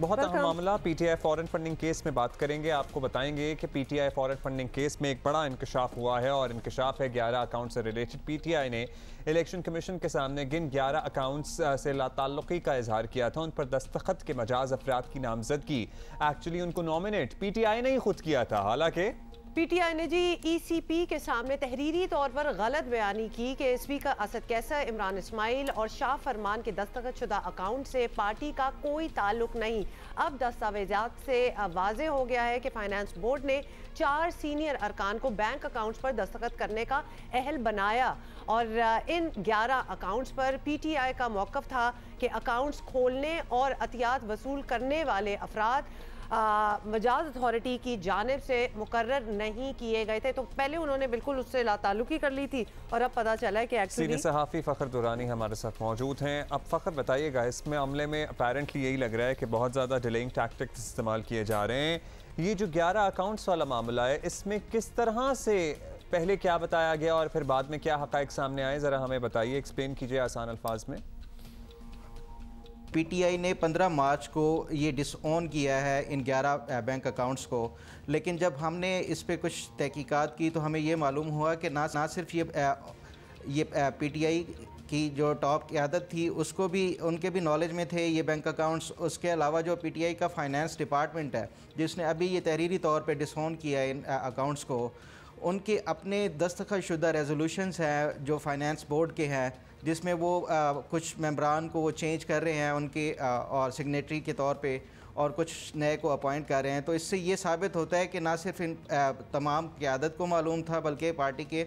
बहुत अहम मामला पीटीआई फॉरेन फंडिंग केस में बात करेंगे। आपको बताएंगे कि पीटीआई फॉरेन फंडिंग केस में एक बड़ा इंकशाफ हुआ है और इंकशाफ है 11 अकाउंट से रिलेटेड। पीटीआई ने इलेक्शन कमीशन के सामने जिन 11 अकाउंट्स से लाताल्लुकी का इजहार किया था उन पर दस्तखत के मजाज अफराद की नामजदगी एक्चुअली उनको नॉमिनेट पीटीआई ने ही खुद किया था। हालांकि पीटीआई ने जी ईसीपी के सामने तहरीरी तौर पर गलत बयानी की कि स्पीकर असद कैसर, इमरान इस्माइल और शाह फरमान के दस्तखतशुदा अकाउंट से पार्टी का कोई ताल्लुक नहीं। अब दस्तावेजात से वाज़ेह हो गया है कि फाइनेंस बोर्ड ने 4 सीनियर अरकान को बैंक अकाउंट्स पर दस्तखत करने का अहल बनाया और इन 11 अकाउंट्स पर पीटीआई का मौक़िफ़ था कि अकाउंट्स खोलने और अतियात वसूल करने वाले अफराद मजाज अथॉरिटी की जानिब से मुकर्रर नहीं किए गए थे। तो पहले उन्होंने बिल्कुल उससे लाताल्लुकी कर ली थी और अब पता चला है कि सीनियर सहाफ़ी फ़खर दुरानी हमारे साथ मौजूद हैं। अब फ़खर बताइएगा, इसमें अमले में अपेरेंटली यही लग रहा है कि बहुत ज़्यादा डिलेइंग टैक्टिक्स इस्तेमाल किए जा रहे हैं। ये जो 11 अकाउंट्स वाला मामला है, इसमें किस तरह से पहले क्या बताया गया और फिर बाद में क्या हक़ाइक़ सामने आए, ज़रा हमें बताइए, एक्सप्लेन कीजिए आसान अल्फाज में। पीटीआई ने 15 मार्च को ये डिसऑन किया है इन 11 बैंक अकाउंट्स को, लेकिन जब हमने इस पे कुछ तहकीकात की तो हमें ये मालूम हुआ कि ना सिर्फ ये पीटीआई की जो टॉप क़यादत थी उसको भी, उनके भी नॉलेज में थे ये बैंक अकाउंट्स। उसके अलावा जो पीटीआई का फाइनेंस डिपार्टमेंट है जिसने अभी ये तहरीरी तौर पे डिसऑन किया है इन अकाउंट्स को, उनके अपने दस्तखतशुदा रेजोल्यूशंस हैं जो फाइनेंस बोर्ड के हैं, जिसमें वो कुछ मेंबरान को वो चेंज कर रहे हैं उनके और सिग्नेटरी के तौर पे और कुछ नए को अपॉइंट कर रहे हैं। तो इससे ये साबित होता है कि ना सिर्फ इन तमाम क़यादत को मालूम था बल्कि पार्टी के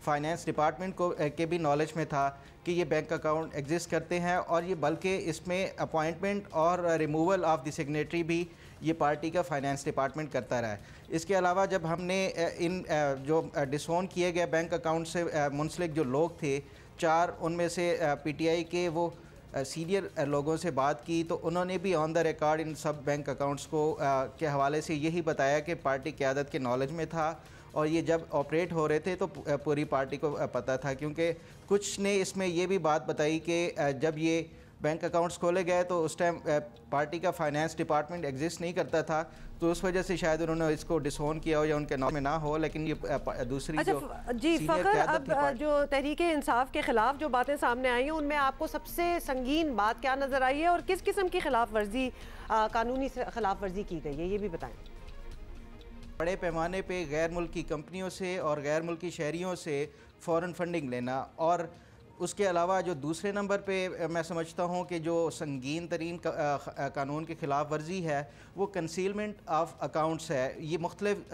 फाइनेंस डिपार्टमेंट को के भी नॉलेज में था कि ये बैंक अकाउंट एग्जिस्ट करते हैं और ये बल्कि इसमें अपॉइंटमेंट और रिमूवल ऑफ द सिग्नेटरी भी ये पार्टी का फाइनेंस डिपार्टमेंट करता रहा है। इसके अलावा जब हमने इन जो डिसऑन किए गए बैंक अकाउंट से मुंसलिक जो लोग थे, 4 उनमें से पीटीआई के वो सीनियर लोगों से बात की तो उन्होंने भी ऑन द रिकॉर्ड इन सब बैंक अकाउंट्स को के हवाले से यही बताया कि पार्टी क़यादत के नॉलेज में था और ये जब ऑपरेट हो रहे थे तो पूरी पार्टी को पता था। क्योंकि कुछ ने इसमें ये भी बात बताई कि जब ये बैंक अकाउंट्स खोले गए तो उस टाइम पार्टी का फाइनेंस डिपार्टमेंट एग्जिस्ट नहीं करता था, तो उस वजह से शायद उन्होंने इसको डिसऑन किया हो या उनके नाम में ना हो। लेकिन ये दूसरी जो जी फ़खर, अब जो तहरीके इंसाफ के ख़िलाफ़ जो बातें सामने आई हैं उनमें आपको सबसे संगीन बात क्या नज़र आई है और किस किस्म की खिलाफ वर्जी, कानूनी खिलाफ वर्जी की गई है, ये भी बताएँ। बड़े पैमाने पे गैर मुल्की कंपनियों से और गैर मुल्की शहरियों से फ़ॉरेन फंडिंग लेना, और उसके अलावा जो दूसरे नंबर पे मैं समझता हूँ कि जो संगीन तरीन कानून की ख़िलाफ़ वर्जी है वो कंसीलमेंट ऑफ अकाउंट्स है। ये मुख्तलिफ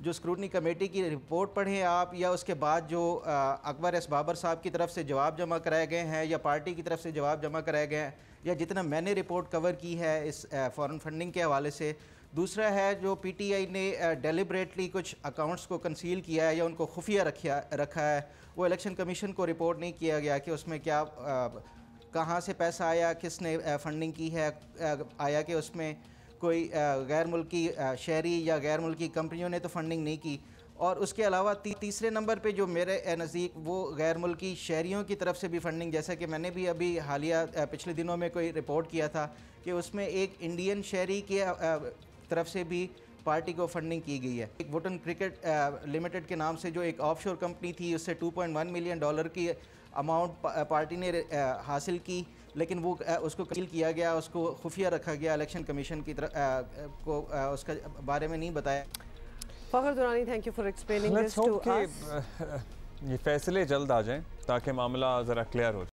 जो स्क्रूटनी कमेटी की रिपोर्ट पढ़ें आप, या उसके बाद जो अकबर एस बाबर साहब की तरफ से जवाब जमा कराए गए हैं या पार्टी की तरफ से जवाब जमा कराए गए हैं, या जितना मैंने रिपोर्ट कवर की है इस फ़ॉरेन फंडिंग के हवाले से। दूसरा है जो पीटीआई ने डेलिबरेटली कुछ अकाउंट्स को कंसील किया है या उनको खुफिया रखा है, वो इलेक्शन कमीशन को रिपोर्ट नहीं किया गया कि उसमें क्या कहाँ से पैसा आया, किसने फंडिंग की है, आया कि उसमें कोई गैर मुल्की शहरी या गैर मुल्की कंपनियों ने तो फंडिंग नहीं की। और उसके अलावा तीसरे नंबर पे जो मेरे नज़दीक वो गैर मुल्की शहरियों की तरफ से भी फंडिंग, जैसा कि मैंने भी अभी हालिया पिछले दिनों में कोई रिपोर्ट किया था कि उसमें एक इंडियन शहरी के तरफ से भी पार्टी को फंडिंग की गई है। एक वुटन क्रिकेट लिमिटेड के नाम से जो एक ऑफशोर कंपनी थी, उससे $2.1 मिलियन की अमाउंट पार्टी ने हासिल की, लेकिन वो उसको कंसील किया गया, उसको खुफिया रखा गया। इलेक्शन कमीशन की तरफ को उसका बारे में नहीं बताया। Fakhar Durrani, thank you for explaining this to us. ये फैसले जल्द आ जाएं ताकि मामला ज़रा क्लियर हो जाए।